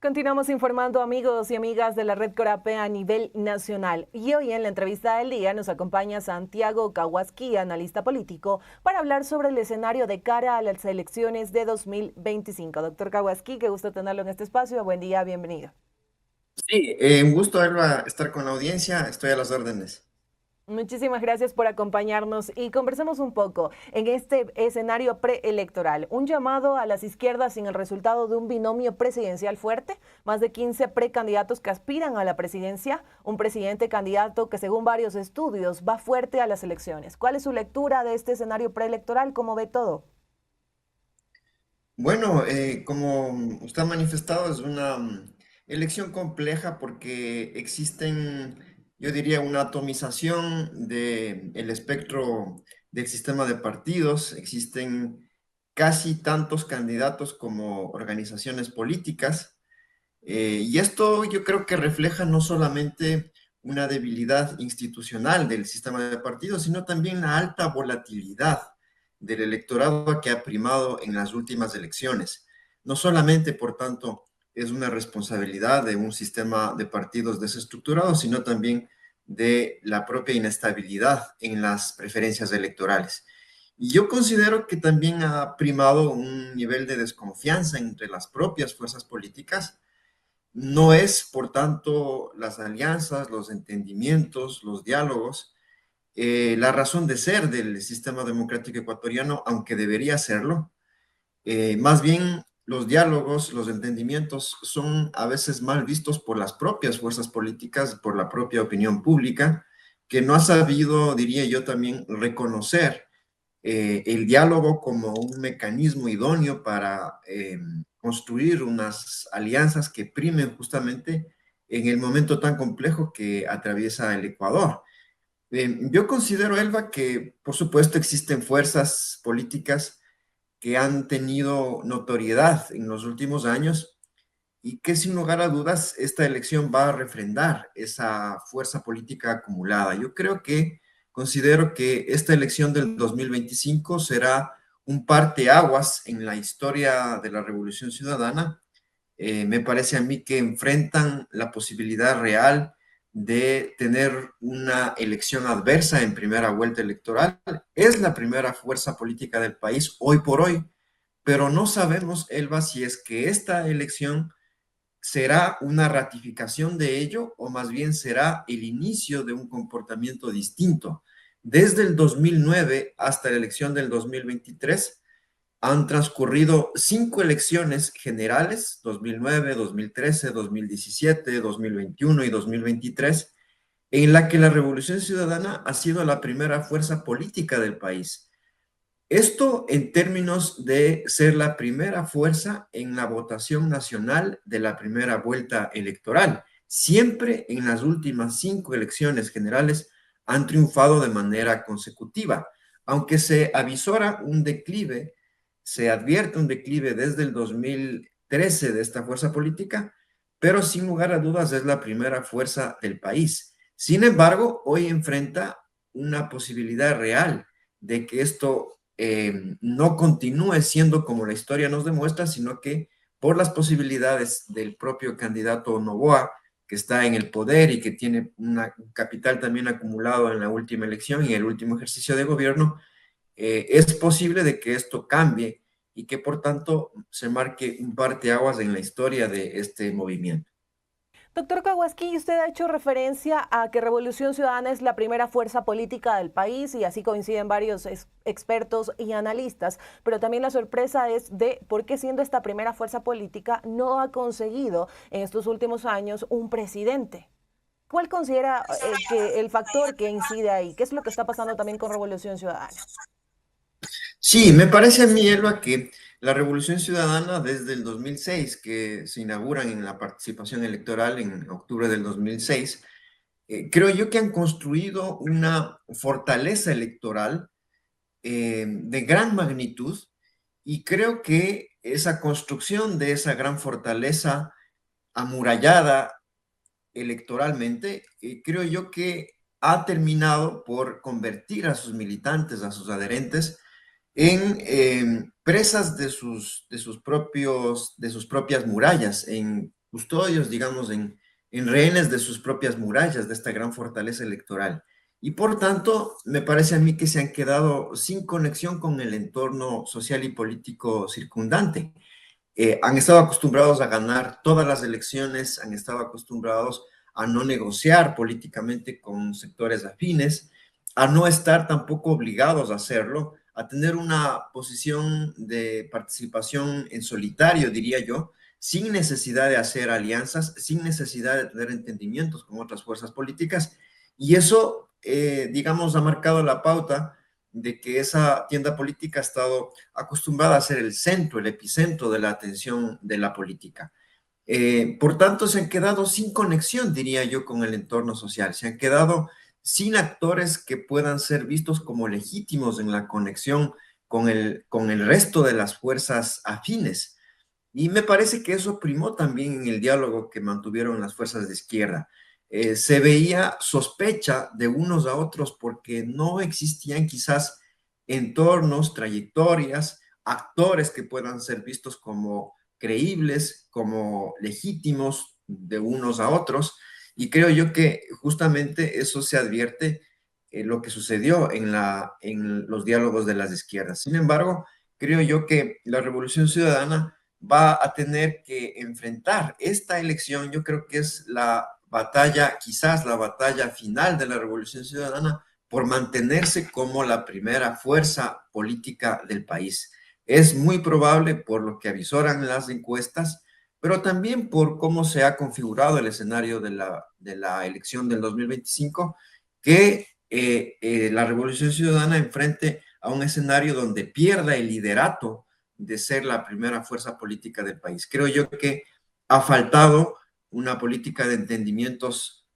Continuamos informando amigos y amigas de la Red Corapé a nivel nacional. Y hoy en la entrevista del día nos acompaña Santiago Kawasaki, analista político, para hablar sobre el escenario de cara a las elecciones de 2025. Doctor Kawasaki, qué gusto tenerlo en este espacio. Buen día, bienvenido. Sí, un gusto, Alba, estar con la audiencia. Estoy a las órdenes. Muchísimas gracias por acompañarnos y conversemos un poco en este escenario preelectoral. Un llamado a las izquierdas sin el resultado de un binomio presidencial fuerte, más de 15 precandidatos que aspiran a la presidencia, un presidente candidato que según varios estudios va fuerte a las elecciones. ¿Cuál es su lectura de este escenario preelectoral? ¿Cómo ve todo? Bueno, como usted ha manifestado, es una elección compleja porque existen, yo diría, una atomización del espectro del sistema de partidos. Existen casi tantos candidatos como organizaciones políticas. Y esto yo creo que refleja no solamente una debilidad institucional del sistema de partidos, sino también la alta volatilidad del electorado que ha primado en las últimas elecciones. No solamente, por tanto, es una responsabilidad de un sistema de partidos desestructurado, sino también de la propia inestabilidad en las preferencias electorales. Y yo considero que también ha primado un nivel de desconfianza entre las propias fuerzas políticas. No es, por tanto, las alianzas, los entendimientos, los diálogos, la razón de ser del sistema democrático ecuatoriano, aunque debería serlo. Más bien, los diálogos, los entendimientos son a veces mal vistos por las propias fuerzas políticas, por la propia opinión pública, que no ha sabido, diría yo también, reconocer el diálogo como un mecanismo idóneo para construir unas alianzas que primen justamente en el momento tan complejo que atraviesa el Ecuador. Yo considero, Elba, que por supuesto existen fuerzas políticas que han tenido notoriedad en los últimos años y que sin lugar a dudas esta elección va a refrendar esa fuerza política acumulada. Yo creo que considero que esta elección del 2025 será un parteaguas en la historia de la Revolución Ciudadana. Me parece a mí que enfrentan la posibilidad real de tener una elección adversa en primera vuelta electoral. Es la primera fuerza política del país hoy por hoy, pero no sabemos, Elba, si es que esta elección será una ratificación de ello o más bien será el inicio de un comportamiento distinto. Desde el 2009 hasta la elección del 2023 han transcurrido 5 elecciones generales, 2009, 2013, 2017, 2021 y 2023, en la que la Revolución Ciudadana ha sido la primera fuerza política del país. Esto en términos de ser la primera fuerza en la votación nacional de la primera vuelta electoral. Siempre en las últimas 5 elecciones generales han triunfado de manera consecutiva, aunque se avisora un declive, se advierte un declive desde el 2013 de esta fuerza política, pero sin lugar a dudas es la primera fuerza del país. Sin embargo, hoy enfrenta una posibilidad real de que esto no continúe siendo como la historia nos demuestra, sino que por las posibilidades del propio candidato Noboa, que está en el poder y que tiene un capital también acumulado en la última elección y el último ejercicio de gobierno, es posible de que esto cambie y que por tanto se marque un parteaguas en la historia de este movimiento. Doctor Kawasaki, usted ha hecho referencia a que Revolución Ciudadana es la primera fuerza política del país y así coinciden varios expertos y analistas, pero también la sorpresa es de por qué siendo esta primera fuerza política no ha conseguido en estos últimos años un presidente. ¿Cuál considera que el factor que incide ahí? ¿Qué es lo que está pasando también con Revolución Ciudadana? Sí, me parece a mí, Elba, que la Revolución Ciudadana desde el 2006, que se inauguran en la participación electoral en octubre del 2006, creo yo que han construido una fortaleza electoral de gran magnitud y creo que esa construcción de esa gran fortaleza amurallada electoralmente, creo yo que ha terminado por convertir a sus militantes, a sus adherentes, en presas de sus propias murallas, en custodios, digamos, en rehenes de sus propias murallas, de esta gran fortaleza electoral. Y por tanto, me parece a mí que se han quedado sin conexión con el entorno social y político circundante. Han estado acostumbrados a ganar todas las elecciones, han estado acostumbrados a no negociar políticamente con sectores afines, a no estar tampoco obligados a hacerlo, a tener una posición de participación en solitario, diría yo, sin necesidad de hacer alianzas, sin necesidad de tener entendimientos con otras fuerzas políticas. Y eso, digamos, ha marcado la pauta de que esa tienda política ha estado acostumbrada a ser el centro, el epicentro de la atención de la política. Por tanto, se han quedado sin conexión, diría yo, con el entorno social. Se han quedado sin actores que puedan ser vistos como legítimos en la conexión con el resto de las fuerzas afines. Y me parece que eso primó también en el diálogo que mantuvieron las fuerzas de izquierda. Se veía sospecha de unos a otros porque no existían quizás entornos, trayectorias, actores que puedan ser vistos como creíbles, como legítimos de unos a otros. Y creo yo que justamente eso se advierte en lo que sucedió en los diálogos de las izquierdas. Sin embargo, creo yo que la Revolución Ciudadana va a tener que enfrentar esta elección. Yo creo que es la batalla, quizás la batalla final de la Revolución Ciudadana por mantenerse como la primera fuerza política del país. Es muy probable, por lo que avisoran las encuestas, pero también por cómo se ha configurado el escenario de la elección del 2025, que la Revolución Ciudadana enfrente a un escenario donde pierda el liderato de ser la primera fuerza política del país. Creo yo que ha faltado una política de entendimientos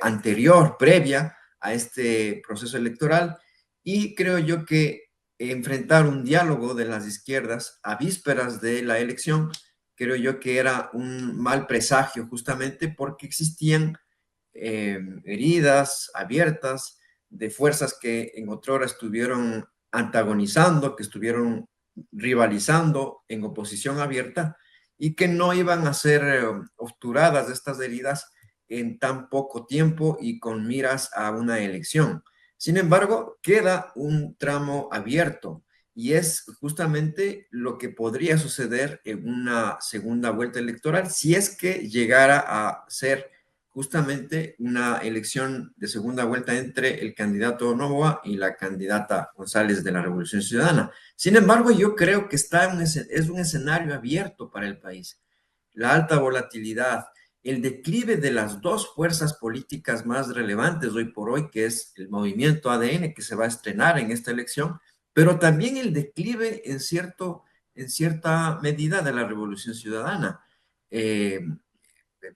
anterior, previa a este proceso electoral, y creo yo que enfrentar un diálogo de las izquierdas a vísperas de la elección, creo yo que era un mal presagio justamente porque existían heridas abiertas de fuerzas que en otra hora estuvieron antagonizando, que estuvieron rivalizando en oposición abierta y que no iban a ser obturadas estas heridas en tan poco tiempo y con miras a una elección. Sin embargo, queda un tramo abierto y es justamente lo que podría suceder en una segunda vuelta electoral si es que llegara a ser justamente una elección de segunda vuelta entre el candidato Novoa y la candidata González de la Revolución Ciudadana. Sin embargo, yo creo que es un escenario abierto para el país. La alta volatilidad, el declive de las dos fuerzas políticas más relevantes hoy por hoy, que es el movimiento ADN que se va a estrenar en esta elección, pero también el declive en cierta medida de la Revolución Ciudadana. Eh,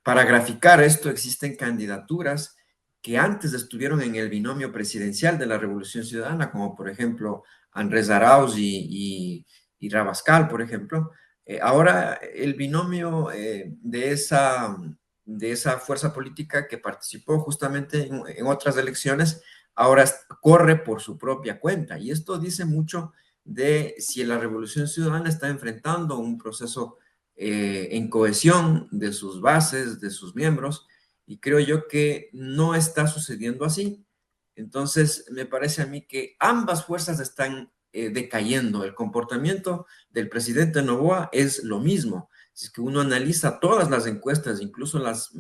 para graficar esto, existen candidaturas que antes estuvieron en el binomio presidencial de la Revolución Ciudadana, como por ejemplo Andrés Arauz y Rabascal, por ejemplo. Ahora el binomio de esa fuerza política que participó justamente en otras elecciones, ahora corre por su propia cuenta. Y esto dice mucho de si la Revolución Ciudadana está enfrentando un proceso en cohesión de sus bases, de sus miembros, y creo yo que no está sucediendo así. Entonces, me parece a mí que ambas fuerzas están decayendo. El comportamiento del presidente Noboa es lo mismo. Si es que uno analiza todas las encuestas, incluso las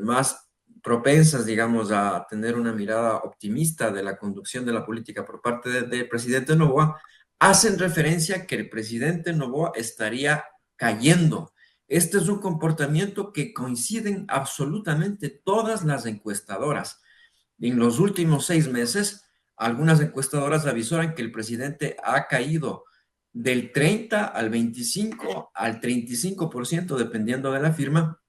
más propensas, digamos, a tener una mirada optimista de la conducción de la política por parte del presidente Noboa, hacen referencia a que el presidente Noboa estaría cayendo. Este es un comportamiento que coinciden absolutamente todas las encuestadoras. En los últimos 6 meses, algunas encuestadoras avisoran que el presidente ha caído del 30 al 25 al 35%, dependiendo de la firma,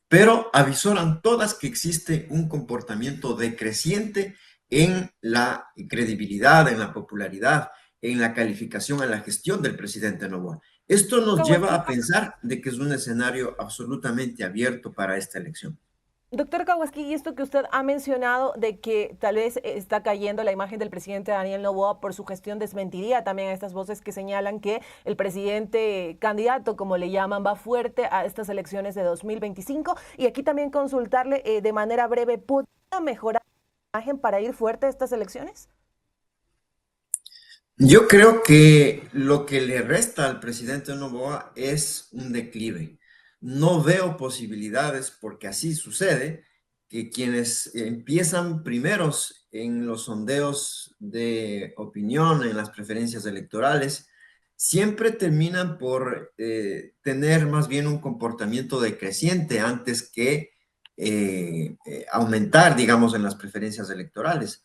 pero avisoran todas que existe un comportamiento decreciente en la credibilidad, en la popularidad, en la calificación, en la gestión del presidente Noboa. Esto nos lleva Kowalski, a pensar de que es un escenario absolutamente abierto para esta elección. Doctor Kawasaki, y esto que usted ha mencionado de que tal vez está cayendo la imagen del presidente Daniel Noboa por su gestión, desmentiría también a estas voces que señalan que el presidente candidato, como le llaman, va fuerte a estas elecciones de 2025. Y aquí también consultarle de manera breve, ¿podría mejorar la imagen para ir fuerte a estas elecciones? Yo creo que lo que le resta al presidente Noboa es un declive. No veo posibilidades, porque así sucede, que quienes empiezan primeros en los sondeos de opinión, en las preferencias electorales, siempre terminan por tener más bien un comportamiento decreciente antes que aumentar, digamos, en las preferencias electorales.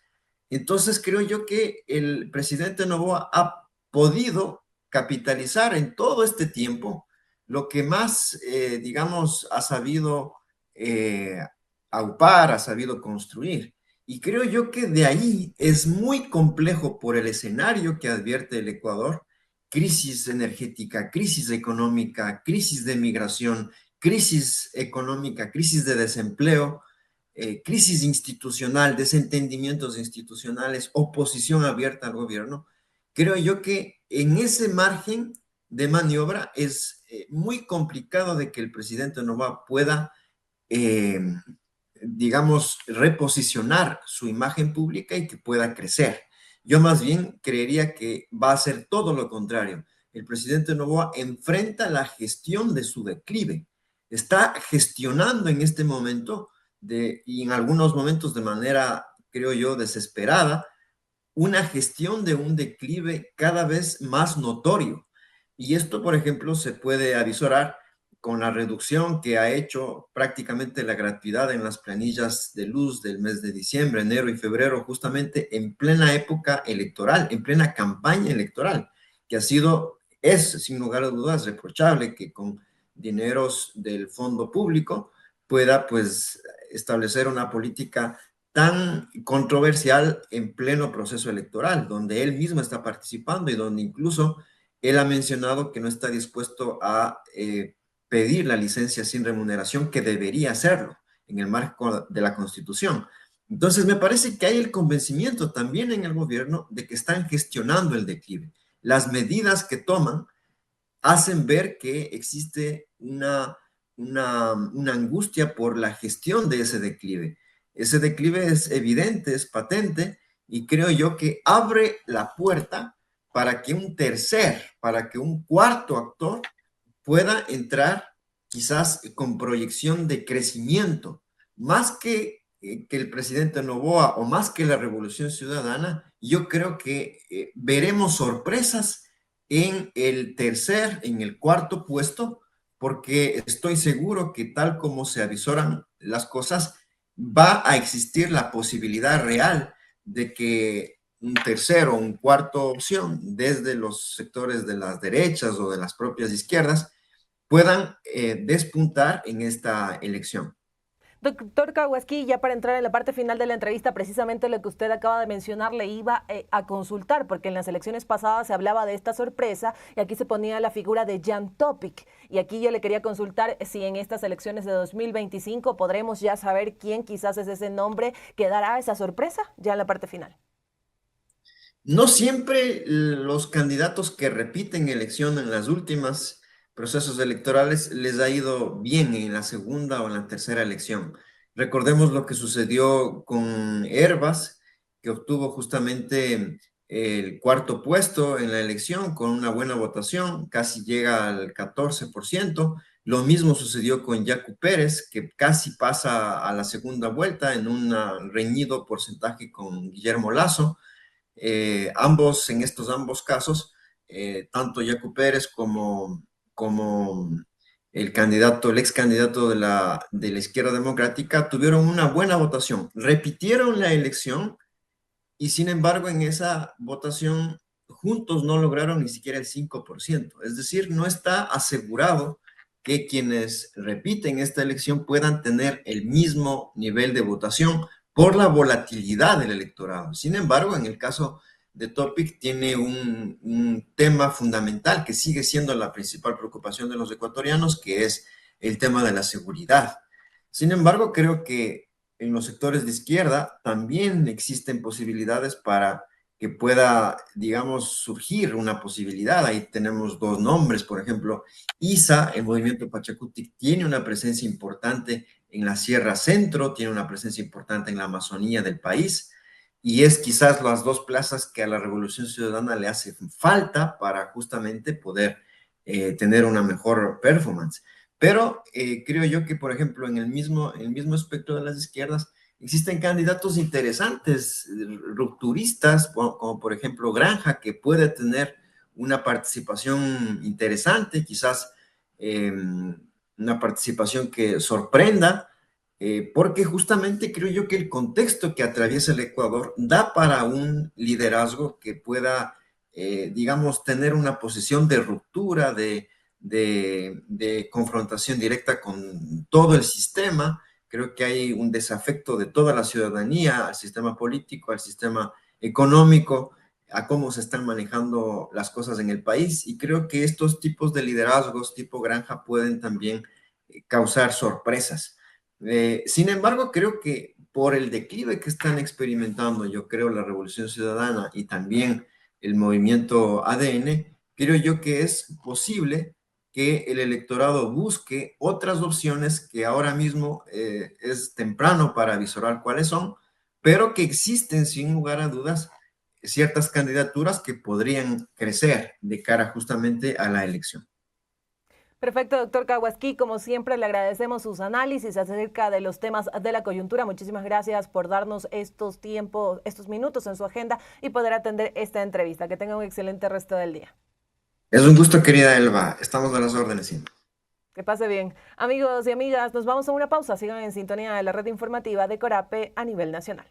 Entonces creo yo que el presidente Noboa ha podido capitalizar en todo este tiempo lo que más, digamos, ha sabido eh, aupar, ha sabido construir. Y creo yo que de ahí es muy complejo por el escenario que advierte el Ecuador: crisis energética, crisis económica, crisis de migración, crisis económica, crisis de desempleo, crisis institucional, desentendimientos institucionales, oposición abierta al gobierno. Creo yo que en ese margen de maniobra es muy complicado de que el presidente Noboa pueda, eh, digamos, reposicionar su imagen pública y que pueda crecer. Yo más bien creería que va a ser todo lo contrario. El presidente Noboa enfrenta la gestión de su declive. Está gestionando en este momento y en algunos momentos de manera, creo yo, desesperada, una gestión de un declive cada vez más notorio. Y esto, por ejemplo, se puede avisorar con la reducción que ha hecho prácticamente la gratuidad en las planillas de luz del mes de diciembre, enero y febrero, justamente en plena época electoral, en plena campaña electoral, que es sin lugar a dudas reprochable que con dineros del fondo público pueda pues establecer una política tan controversial en pleno proceso electoral, donde él mismo está participando y donde incluso él ha mencionado que no está dispuesto a pedir la licencia sin remuneración, que debería hacerlo en el marco de la Constitución. Entonces, me parece que hay el convencimiento también en el gobierno de que están gestionando el declive. Las medidas que toman hacen ver que existe una angustia por la gestión de ese declive. Ese declive es evidente, es patente, y creo yo que abre la puerta para que para que un cuarto actor pueda entrar quizás con proyección de crecimiento, más que el presidente Noboa o más que la Revolución Ciudadana. Yo creo que veremos sorpresas en el cuarto puesto, porque estoy seguro que tal como se avisoran las cosas, va a existir la posibilidad real de que un tercero o un cuarto opción desde los sectores de las derechas o de las propias izquierdas puedan despuntar en esta elección. Doctor Kawasaki, ya para entrar en la parte final de la entrevista, precisamente lo que usted acaba de mencionar le iba a consultar, porque en las elecciones pasadas se hablaba de esta sorpresa y aquí se ponía la figura de Jan Topic. Y aquí yo le quería consultar si en estas elecciones de 2025 podremos ya saber quién quizás es ese nombre que dará esa sorpresa ya en la parte final. No siempre los candidatos que repiten elección en las últimas procesos electorales les ha ido bien en la segunda o en la tercera elección. Recordemos lo que sucedió con Hervas, que obtuvo justamente el cuarto puesto en la elección con una buena votación, casi llega al 14%. Lo mismo sucedió con Yacu Pérez, que casi pasa a la segunda vuelta en un reñido porcentaje con Guillermo Lasso. En estos ambos casos, tanto Yacu Pérez como el ex candidato de la izquierda democrática, tuvieron una buena votación. Repitieron la elección y sin embargo en esa votación juntos no lograron ni siquiera el 5%. Es decir, no está asegurado que quienes repiten esta elección puedan tener el mismo nivel de votación por la volatilidad del electorado. Sin embargo, en el caso de Topic tiene un tema fundamental que sigue siendo la principal preocupación de los ecuatorianos, que es el tema de la seguridad. Sin embargo, creo que en los sectores de izquierda también existen posibilidades para que pueda, digamos, surgir una posibilidad. Ahí tenemos dos nombres, por ejemplo, ISA, el movimiento Pachacutic, tiene una presencia importante en la Sierra Centro, tiene una presencia importante en la Amazonía del país, y es quizás las dos plazas que a la Revolución Ciudadana le hace falta para justamente poder tener una mejor performance. Pero creo yo que, por ejemplo, en el mismo espectro de las izquierdas, existen candidatos interesantes, rupturistas, como por ejemplo Granja, que puede tener una participación interesante, quizás una participación que sorprenda, porque justamente creo yo que el contexto que atraviesa el Ecuador da para un liderazgo que pueda, digamos, tener una posición de ruptura, de confrontación directa con todo el sistema. Creo que hay un desafecto de toda la ciudadanía al sistema político, al sistema económico, a cómo se están manejando las cosas en el país. Y creo que estos tipos de liderazgos tipo Granja pueden también causar sorpresas. Sin embargo, creo que por el declive que están experimentando, yo creo, la Revolución Ciudadana y también el movimiento ADN, creo yo que es posible que el electorado busque otras opciones que ahora mismo es temprano para visorar cuáles son, pero que existen sin lugar a dudas ciertas candidaturas que podrían crecer de cara justamente a la elección. Perfecto, doctor Kawasaki. Como siempre, le agradecemos sus análisis acerca de los temas de la coyuntura. Muchísimas gracias por darnos estos tiempos, estos minutos en su agenda y poder atender esta entrevista. Que tenga un excelente resto del día. Es un gusto, querida Elba. Estamos a las órdenes siempre. Que pase bien. Amigos y amigas, nos vamos a una pausa. Sigan en sintonía de la red informativa de Corape a nivel nacional.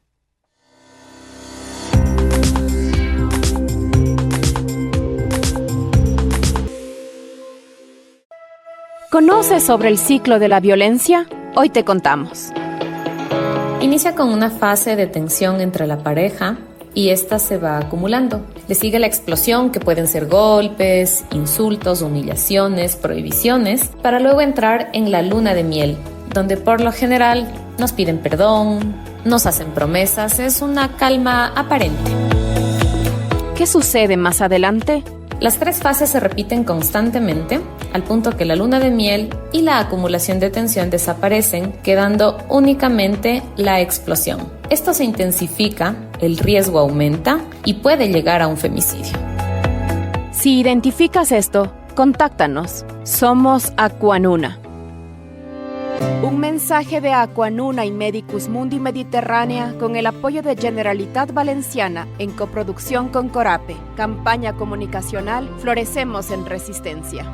¿Conoces sobre el ciclo de la violencia? Hoy te contamos. Inicia con una fase de tensión entre la pareja y esta se va acumulando. Le sigue la explosión, que pueden ser golpes, insultos, humillaciones, prohibiciones, para luego entrar en la luna de miel, donde por lo general nos piden perdón, nos hacen promesas, es una calma aparente. ¿Qué sucede más adelante? Las tres fases se repiten constantemente, al punto que la luna de miel y la acumulación de tensión desaparecen, quedando únicamente la explosión. Esto se intensifica, el riesgo aumenta y puede llegar a un femicidio. Si identificas esto, contáctanos. Somos Aquanuna. Un mensaje de Aquanuna y Medicus Mundi Mediterránea con el apoyo de Generalitat Valenciana en coproducción con Corape. Campaña comunicacional Florecemos en Resistencia.